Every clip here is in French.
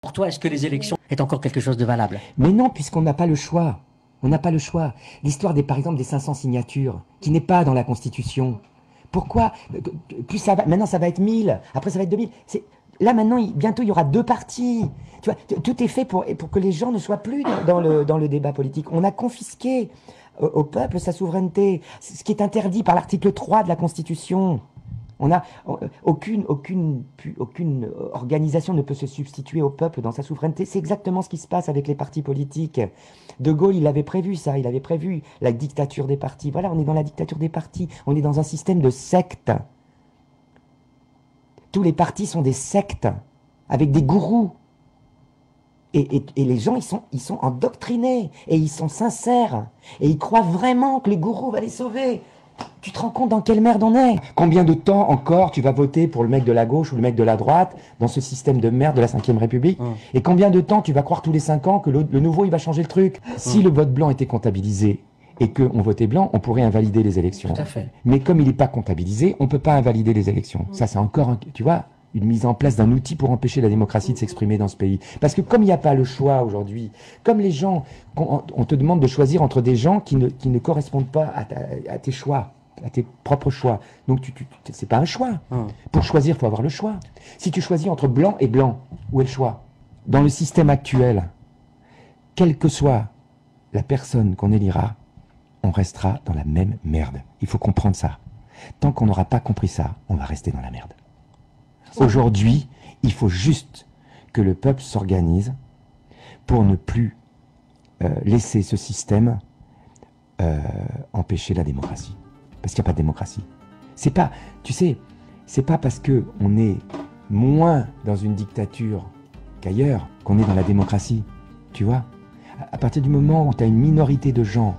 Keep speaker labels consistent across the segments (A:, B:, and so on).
A: Pour toi, est-ce que les élections est encore quelque chose de valable?
B: Mais non, puisqu'on n'a pas le choix. On n'a pas le choix. L'histoire, par exemple, des 500 signatures, qui n'est pas dans la Constitution. Pourquoi? Plus ça va, maintenant, ça va être 1000. Après, ça va être 2000. Là, maintenant, bientôt, il y aura 2 partis. Tu vois, tout est fait pour que les gens ne soient plus dans le débat politique. On a confisqué au peuple sa souveraineté, ce qui est interdit par l'article 3 de la Constitution. Aucune organisation ne peut se substituer au peuple dans sa souveraineté. C'est exactement ce qui se passe avec les partis politiques. De Gaulle, il avait prévu ça, il avait prévu la dictature des partis. Voilà, on est dans la dictature des partis. On est dans un système de sectes. Tous les partis sont des sectes, avec des gourous. Et les gens, ils sont endoctrinés, et ils sont sincères, et ils croient vraiment que les gourous vont les sauver. Tu te rends compte dans quelle merde on est? Combien de temps encore tu vas voter pour le mec de la gauche ou le mec de la droite dans ce système de merde de la 5e République? Et combien de temps tu vas croire tous les 5 ans que le nouveau il va changer le truc? Si le vote blanc était comptabilisé et qu'on votait blanc, on pourrait invalider les élections.
A: Tout à fait.
B: Mais comme il n'est pas comptabilisé, on ne peut pas invalider les élections. Ça, c'est encore, tu vois, une mise en place d'un outil pour empêcher la démocratie de s'exprimer dans ce pays. Parce que comme il n'y a pas le choix aujourd'hui, comme les gens, on te demande de choisir entre des gens qui ne correspondent pas à tes choix, à tes propres choix. Donc c'est pas un choix. Pour choisir, il faut avoir le choix. Si tu choisis entre blanc et blanc, où est le choix? Dans le système actuel, quelle que soit la personne qu'on élira, on restera dans la même merde. Il faut comprendre ça. Tant qu'on n'aura pas compris ça, on va rester dans la merde. Aujourd'hui, il faut juste que le peuple s'organise pour ne plus laisser ce système empêcher la démocratie. Parce qu'il n'y a pas de démocratie. C'est pas, tu sais, c'est pas parce qu'on est moins dans une dictature qu'ailleurs qu'on est dans la démocratie. Tu vois? À partir du moment où tu as une minorité de gens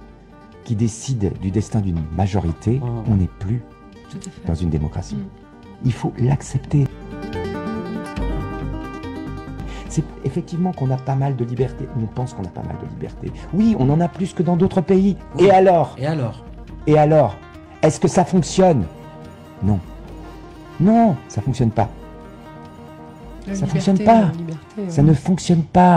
B: qui décident du destin d'une majorité, on n'est plus dans une démocratie. Il faut l'accepter. C'est effectivement qu'on a pas mal de liberté. On pense qu'on a pas mal de liberté. Oui, on en a plus que dans d'autres pays. Oui. Et alors?
A: Et alors?
B: Et alors? Est-ce que ça fonctionne? Non. Non, ça fonctionne pas. Ça fonctionne pas. Ça ne fonctionne pas.